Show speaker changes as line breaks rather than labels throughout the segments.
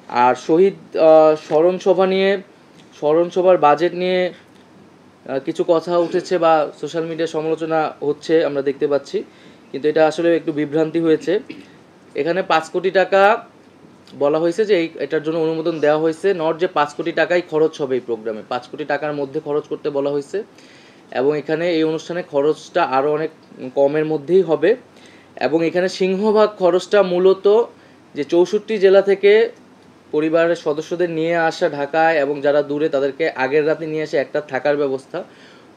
আর শহীদ স্মরণ সভার বাজেট নিয়ে কিছু কথা উঠেছে বা সোশ্যাল মিডিয়ায় সমালোচনা হচ্ছে আমরা দেখতে পাচ্ছি, কিন্তু এটা আসলে একটু বিভ্রান্তি হয়েছে। এখানে 5 কোটি টাকা বলা হয়েছে যে এটার জন্য অনুমোদন দেওয়া হয়েছে, নট যে 5 কোটি টাকাই খরচ হবে এই প্রোগ্রামে, 5 কোটি টাকার মধ্যে খরচ করতে বলা হয়েছে। এবং এখানে এই অনুষ্ঠানে খরচটা আরও অনেক কমের মধ্যেই হবে। এবং এখানে সিংহভাগ খরচটা মূলত যে 64 জেলা থেকে পরিবারের সদস্যদের নিয়ে আসা ঢাকায় এবং যারা দূরে তাদেরকে আগের রাতে নিয়ে আসে একটা থাকার ব্যবস্থা,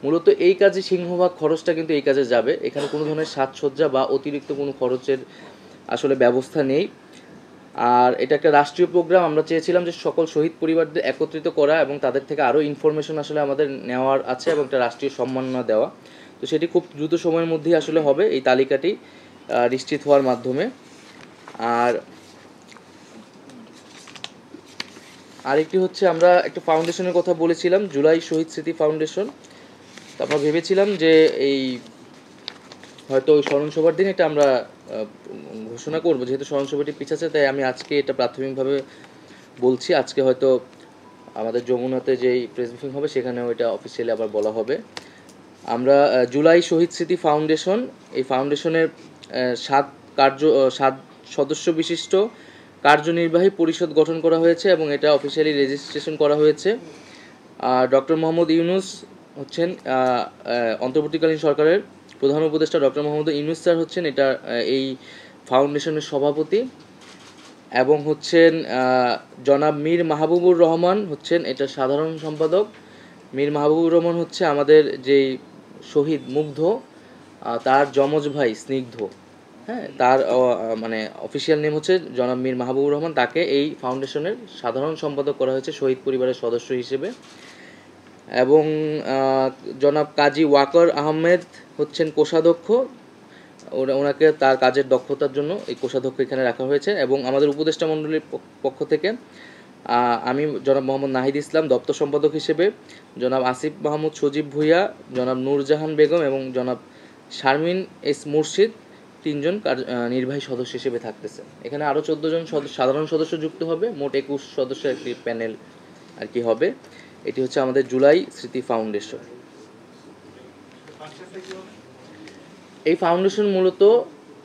মূলত এই কাজে সিংহভাগ খরচটা কিন্তু এই কাজে যাবে। এখানে কোনো ধরনের সাজসজ্জা বা অতিরিক্ত কোনো খরচের আসলে ব্যবস্থা নেই। আর এটা একটা রাষ্ট্রীয় প্রোগ্রাম, আমরা চেয়েছিলাম যে সকল শহীদ পরিবারদের একত্রিত করা এবং তাদের থেকে আরও ইনফরমেশন আসলে আমাদের নেওয়ার আছে এবং একটা রাষ্ট্রীয় সম্মাননা দেওয়া। তো সেটি খুব দ্রুত সময়ের মধ্যেই আসলে হবে এই তালিকাটি নিশ্চিত হওয়ার মাধ্যমে। আর আরেকটি হচ্ছে আমরা একটা ফাউন্ডেশনের কথা বলেছিলাম, জুলাই শহীদ স্মৃতি ফাউন্ডেশন। তো আমরা ভেবেছিলাম যে এই হয়তো ওই স্মরণসভার দিন এটা আমরা ঘোষণা করবো, যেহেতু স্মরণসভাটি পিছাচ্ছে তাই আমি আজকে এটা প্রাথমিকভাবে বলছি। আজকে হয়তো আমাদের যমুনাতে যেই প্রেস ব্রিফিং হবে সেখানেও এটা অফিসিয়ালি আবার বলা হবে। আমরা জুলাই শহীদ স্মৃতি ফাউন্ডেশন, এই ফাউন্ডেশনের 7 সদস্য বিশিষ্ট কার্যনির্বাহী পরিষদ গঠন করা হয়েছে এবং এটা অফিসিয়ালি রেজিস্ট্রেশন করা হয়েছে। ডক্টর মোহাম্মদ ইউনুস হচ্ছেন অন্তর্বর্তীকালীন সরকারের প্রধান উপদেষ্টা। ডক্টর মোহাম্মদ ইউনুস স্যার হচ্ছেন এটা এই ফাউন্ডেশনের সভাপতি এবং হচ্ছেন জনাব মীর মাহবুবুর রহমান হচ্ছেন এটা সাধারণ সম্পাদক। মীর মাহবুবুর রহমান হচ্ছে আমাদের যেই শহীদ মুগ্ধ তার যমজ ভাই স্নিগ্ধ, হ্যাঁ, তার মানে অফিসিয়াল নেম হচ্ছে জনাব মীর মাহবুবুর রহমান। তাকে এই ফাউন্ডেশনের সাধারণ সম্পাদক করা হয়েছে শহীদ পরিবারের সদস্য হিসেবে। এবং জনাব কাজী ওয়াকার আহমেদ হচ্ছেন কোষাধ্যক্ষ, ওনাকে তার কাজের দক্ষতার জন্য এই কোষাধ্যক্ষ এখানে রাখা হয়েছে। এবং আমাদের উপদেষ্টা মণ্ডলীর পক্ষ থেকে আমি জনাব মোহাম্মদ নাহিদ ইসলাম দপ্তর সম্পাদক হিসেবে, জনাব আসিফ মাহমুদ সজীব ভুইয়া, জনাব নূরজাহান বেগম এবং জনাব শারমিন এস মুর্শিদ 3 জন নির্বাহী সদস্য হিসেবে থাকতেছে। এখানে আরও 14 জন সাধারণ সদস্য যুক্ত হবে, মোট 21 সদস্যের একটি প্যানেল আর কি হবে। এটি হচ্ছে আমাদের জুলাই স্মৃতি ফাউন্ডেশন। এই ফাউন্ডেশন মূলত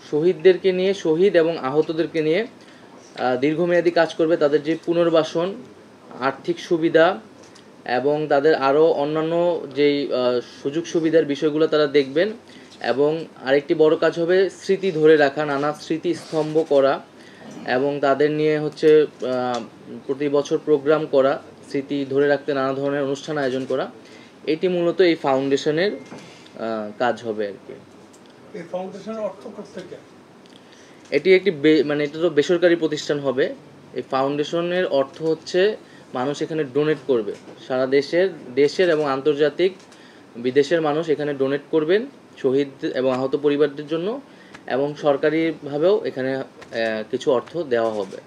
শহীদদেরকে নিয়ে, শহীদ এবং আহতদেরকে নিয়ে দীর্ঘমেয়াদী কাজ করবে। তাদের যে পুনর্বাসন, আর্থিক সুবিধা এবং তাদের আরও অন্যান্য যেই সুযোগ সুবিধার বিষয়গুলো তারা দেখবেন। এবং আরেকটি বড় কাজ হবে স্মৃতি ধরে রাখা, নানা স্মৃতি স্তম্ভ করা এবং তাদের নিয়ে হচ্ছে প্রতি বছর প্রোগ্রাম করা, স্মৃতি ধরে রাখতে নানা ধরনের অনুষ্ঠান আয়োজন করা। এটি মূলত এই ফাউন্ডেশনের কাজ হবে আর কি।
এই ফাউন্ডেশনের অর্থ কোত্থেকে?
এটি একটি মানে এটা তো বেসরকারি প্রতিষ্ঠান হবে। এই ফাউন্ডেশনের অর্থ হচ্ছে মানুষ এখানে ডোনেট করবে, সারা দেশের এবং আন্তর্জাতিক বিদেশের মানুষ এখানে ডোনেট করবেন শহীদ এবং আহত পরিবারদের জন্য, এবং সরকারিভাবেও এখানে কিছু অর্থ দেওয়া হবে।